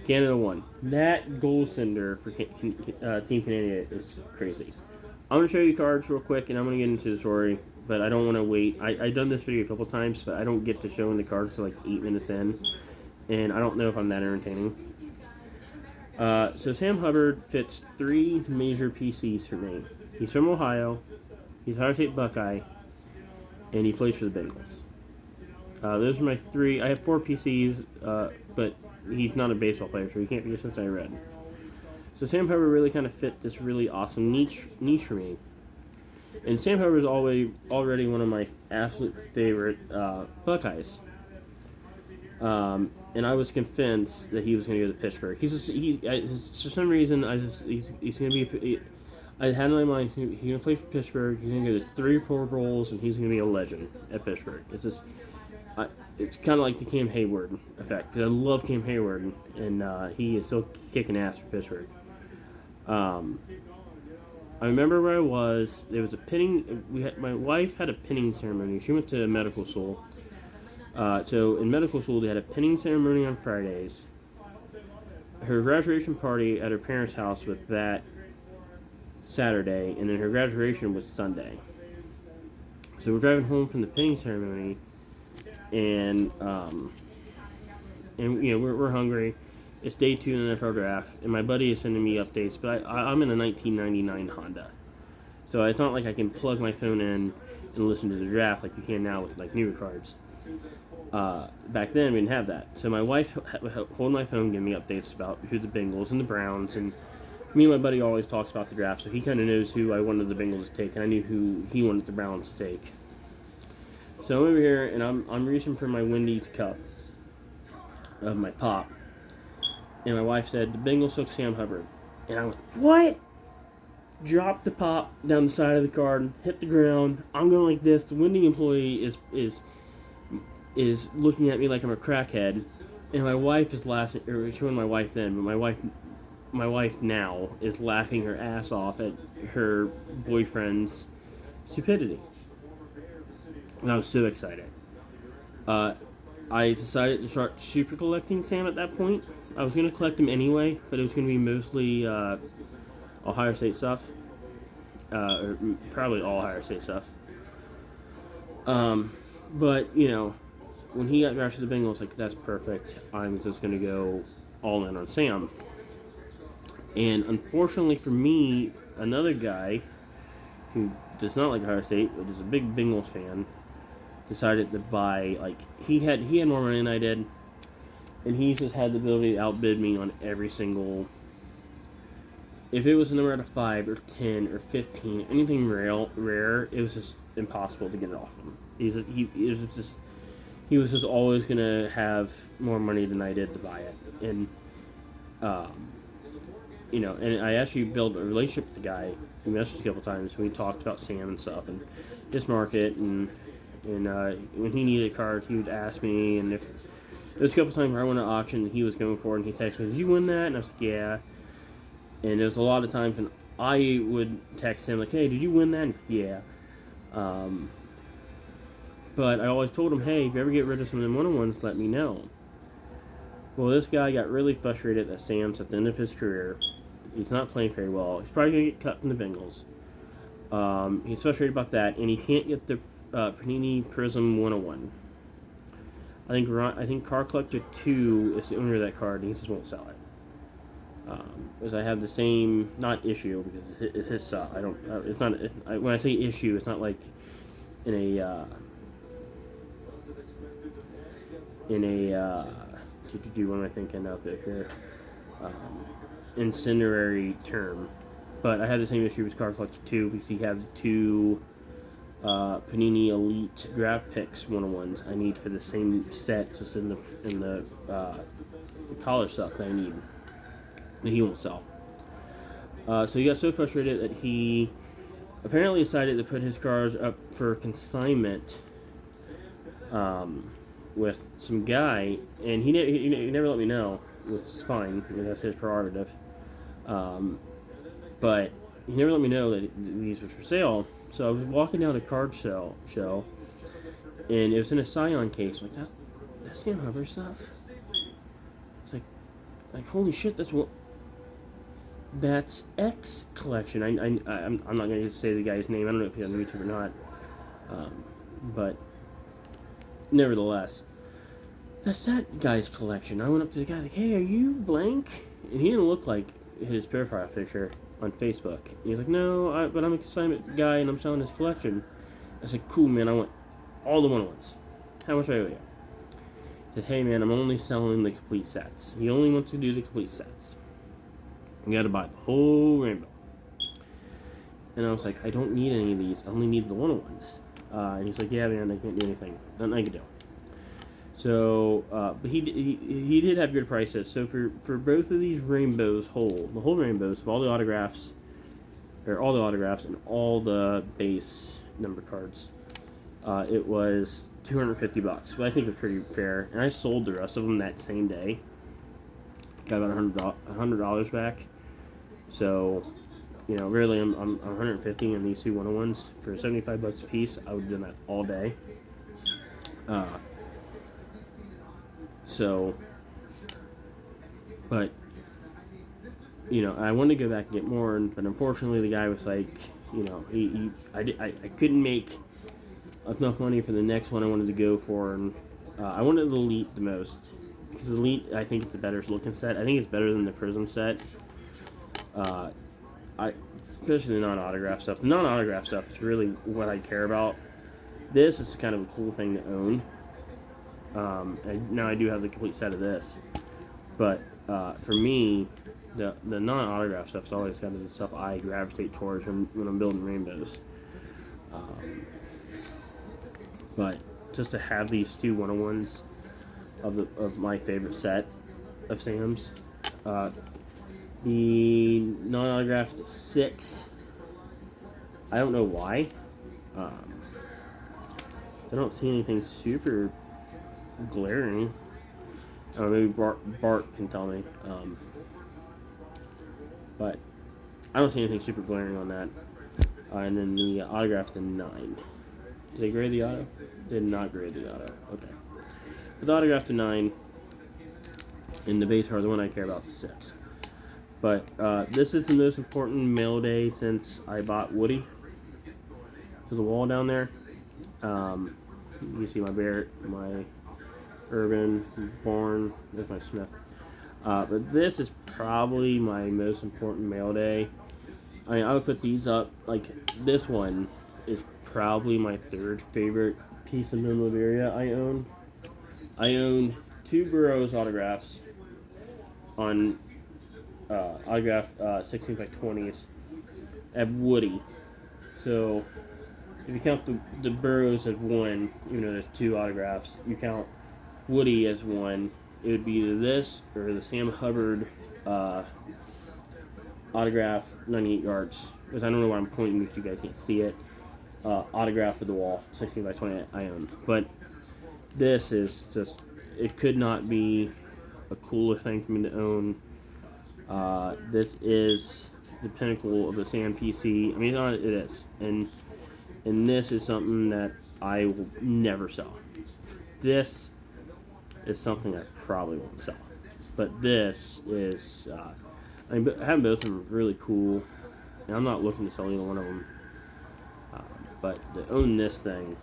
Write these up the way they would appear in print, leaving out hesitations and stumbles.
Canada won. That goal sender for Team Canada is crazy. I'm going to show you cards real quick, and I'm going to get into the story, but I don't want to wait. I've done this video a couple times, but I don't get to showing the cards till like 8 minutes in, and I don't know if I'm that entertaining. So Sam Hubbard fits 3 major PCs for me. He's from Ohio, he's a Ohio State Buckeye, and he plays for the Bengals. Those are my 3. I have 4 PCs, but he's not a baseball player, so he can't be a Cincinnati Red. So Sam Hubbard really kind of fit this really awesome niche for me. And Sam Hubbard is already one of my absolute favorite Buckeyes. And I was convinced that he was going to go to Pittsburgh. For some reason, he's going to be. I had in my mind he's going to play for Pittsburgh. He's going to go to 3 Pro Bowls, and he's going to be a legend at Pittsburgh. It's kind of like the Cam Hayward effect. I love Cam Hayward, and he is still kicking ass for Pittsburgh. I remember where I was. There was a pinning. My wife had a pinning ceremony. She went to medical school. So in medical school, they had a pinning ceremony on Fridays. Her graduation party at her parents' house was that Saturday, and then her graduation was Sunday. So we're driving home from the pinning ceremony, and we're hungry. It's day 2 in the NFL draft, and my buddy is sending me updates, but I'm in a 1999 Honda. So it's not like I can plug my phone in and listen to the draft like you can now with like newer cards. Back then, we didn't have that. So my wife would hold my phone, give me updates about who the Bengals and the Browns, and me and my buddy always talks about the draft, so he kind of knows who I wanted the Bengals to take, and I knew who he wanted the Browns to take. So I'm over here, and I'm reaching for my Wendy's cup of my pop, and my wife said, the Bengals took Sam Hubbard. And I went, what? Dropped the pop down the side of the card, hit the ground. I'm going like this. The Wendy employee is looking at me like I'm a crackhead, and my wife is laughing. Or she wasn't my wife then, but my wife now is laughing her ass off at her boyfriend's stupidity. And I was so excited. I decided to start super collecting Sam at that point. I was going to collect him anyway, but it was going to be mostly Ohio State stuff. Or probably all Ohio State stuff. But, when he got drafted to the Bengals, like, that's perfect. I'm just going to go all in on Sam. And unfortunately for me, another guy who does not like Ohio State, but is a big Bengals fan, decided to buy, he had more money than I did, and he just had the ability to outbid me on every single. If it was a number out of 5 or 10 or 15, anything rare, it was just impossible to get it off him. He was just always gonna have more money than I did to buy it, and and I actually built a relationship with the guy. We messaged a couple times. We talked about Sam and stuff and his market, and when he needed cards, he would ask me. And if there was a couple times where I went to auction, and he was going for it, and he texted me, "Did you win that?" And I was like, "Yeah." And there was a lot of times when I would text him like, "Hey, did you win that?" And, "Yeah." But I always told him, "Hey, if you ever get rid of some of them one-on-ones, let me know." Well, this guy got really frustrated that Sam's at the end of his career. He's not playing very well. He's probably going to get cut from the Bengals. He's frustrated about that, and he can't get the Panini Prism 101. I think Card Collector 2 is the owner of that card, and he just won't sell it. Because I have the same, not issue, because it's his stuff. It's not, when I say issue, it's not like in a what am I thinking of it here? Incendiary term. But I have the same issue with Card Collector 2, because he has 2 Panini Elite Draft Picks 101s I need for the same set, just in the college stuff that I need. That he won't sell. So he got so frustrated that he apparently decided to put his cards up for consignment with some guy, and he never let me know, which is fine. I mean, that's his prerogative. But he never let me know that these were for sale. So I was walking down a card show, and it was in a Scion case. Like, that's Sam Hubbard stuff. It's like, like, holy shit, that's X collection. I'm not going to say the guy's name. I don't know if he's on YouTube or not. But nevertheless, that's that guy's collection. I went up to the guy like, hey, are you blank? And he didn't look like his profile picture on Facebook. And he's like, no, but I'm a consignment guy and I'm selling his collection. I said, cool, man, I want all the one-on-ones. How much I owe you? He said, hey, man, I'm only selling the complete sets. He only wants to do the complete sets. You got to buy the whole rainbow. And I was like, I don't need any of these. I only need the one-on-ones. And he's like, yeah, man, I can't do anything. Nothing I can do. So, but he did have good prices. So for both of these rainbows the whole rainbows of all the autographs, or all the autographs and all the base number cards, it was $250, but I think it's pretty fair. And I sold the rest of them that same day. Got about $100 back. So, you know, really, I'm $150 on these two one-on-ones for $75 a piece. I would have done that all day. So, but, you know, I wanted to go back and get more, but unfortunately the guy was like, you know, I couldn't make enough money for the next one I wanted to go for, and I wanted the Elite the most, because Elite, I think it's a better looking set. I think it's better than the Prism set. Especially the non-autograph stuff. The non-autograph stuff is really what I care about. This is kind of a cool thing to own. And now I do have the complete set of this, but for me, the non-autograph stuff is always kind of the stuff I gravitate towards when I'm building rainbows. But just to have these two one-on-ones of my favorite set of Sam's, the non-autographed 6. I don't know why. I don't see anything super glaring. Maybe Bart can tell me. But I don't see anything super glaring on that. And then the autograph to 9. Did they grade the auto? Did not grade the auto. Okay. But the autograph to 9 and the base card, the one I care about, to 6. But this is the most important mail day since I bought Woody for the wall down there. You see my Barrett, my Urban, Bourne, there's my Smith. But this is probably my most important mail day. I mean, I would put these up, like, this one is probably my 3rd favorite piece of memorabilia I own. I own 2 Burroughs autographs on autograph 16 by 20s. I have Woody. So, if you count the Burroughs as 1, even though there's 2 autographs, you count Woody as 1, it would be either this or the Sam Hubbard autograph 98 yards. Because I don't know why I'm pointing because you guys can't see it. Autograph for the wall, 16 by 20 I own. But this is just, it could not be a cooler thing for me to own. This is the pinnacle of the Sam PC. I mean, it is. And this is something that I will never sell. This is something I probably won't sell. But this is, I mean, having both of them are really cool. And I'm not looking to sell either one of them. But to own this thing,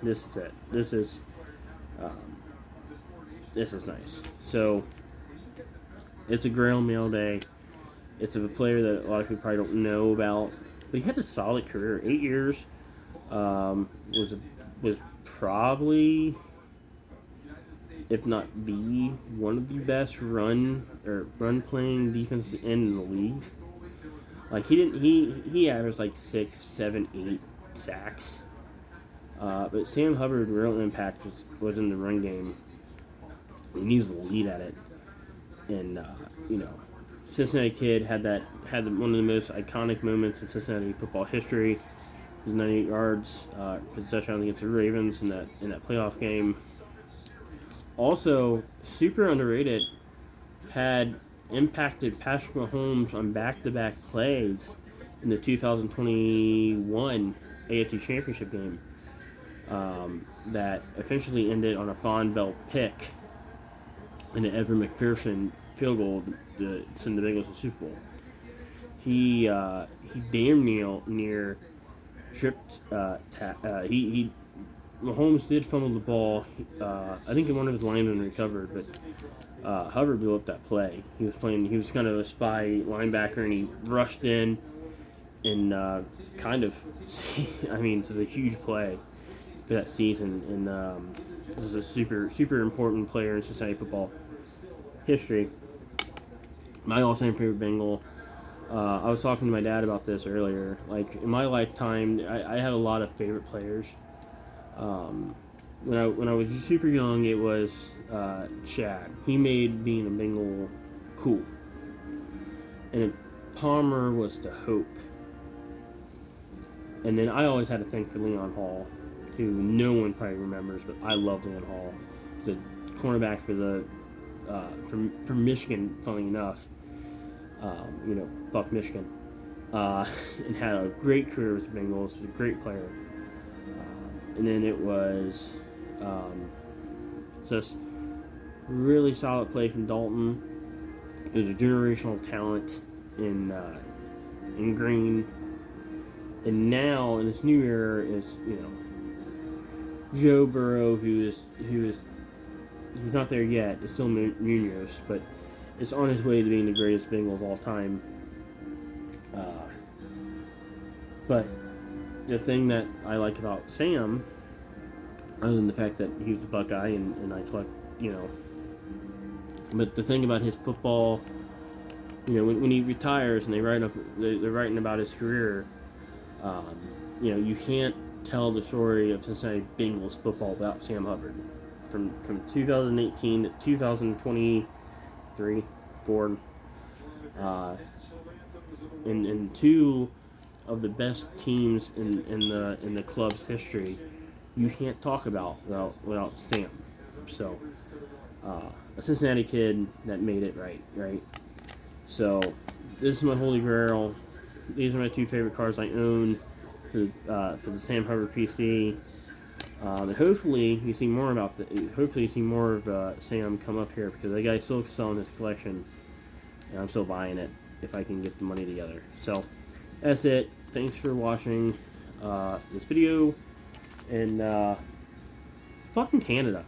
this is it. This is nice. So, it's a Grail mail day. It's of a player that a lot of people probably don't know about. But he had a solid career. 8 years. Was probably, if not the one of the best run playing defensive end in the leagues. Like he averaged like 6, 7, 8 sacks. But Sam Hubbard real impact was in the run game. And he was the lead at it. And you know, Cincinnati Kid had one of the most iconic moments in Cincinnati football history. It was 98 yards for the touchdown against the Ravens in that playoff game. Also, super underrated, had impacted Patrick Mahomes on back-to-back plays in the 2021 AFC Championship game that eventually ended on a Von Bell pick and an Evan McPherson field goal to send the Bengals to the Super Bowl. He damn near tripped. Mahomes did fumble the ball. I think one of his linemen recovered, but Hubbard blew up that play. He was kind of a spy linebacker, and he rushed in and I mean, this is a huge play for that season, and this is a super important player in Cincinnati football history. My all-time favorite Bengal. I was talking to my dad about this earlier. Like, in my lifetime, I have a lot of favorite players. When I was super young, it was Chad. He made being a Bengal cool. And Palmer was the hope. And then I always had a thing for Leon Hall, who no one probably remembers, but I love Leon Hall. He's a cornerback for the from Michigan, funny enough. Fuck Michigan. And had a great career with the Bengals. Was a great player. And then it was just really solid play from Dalton. It was a generational talent in Green. And now in this new era is Joe Burrow, who is he's not there yet. It's still Munoz, but is on his way to being the greatest Bengal of all time. But the thing that I like about Sam, other than the fact that he was a Buckeye and I collect, but the thing about his football, when he retires and they're writing about his career, you can't tell the story of Cincinnati Bengals football without Sam Hubbard. From 2018 to 2023, 4, and two of the best teams in the club's history, you can't talk about without Sam. So, a Cincinnati kid that made it right. So, this is my holy grail. These are my two favorite cars I own for the Sam Hubbard PC. And hopefully you see more Hopefully you see more of Sam come up here, because that guy's still selling his collection, and I'm still buying it if I can get the money together. So that's it. Thanks for watching this video, and fucking Canada.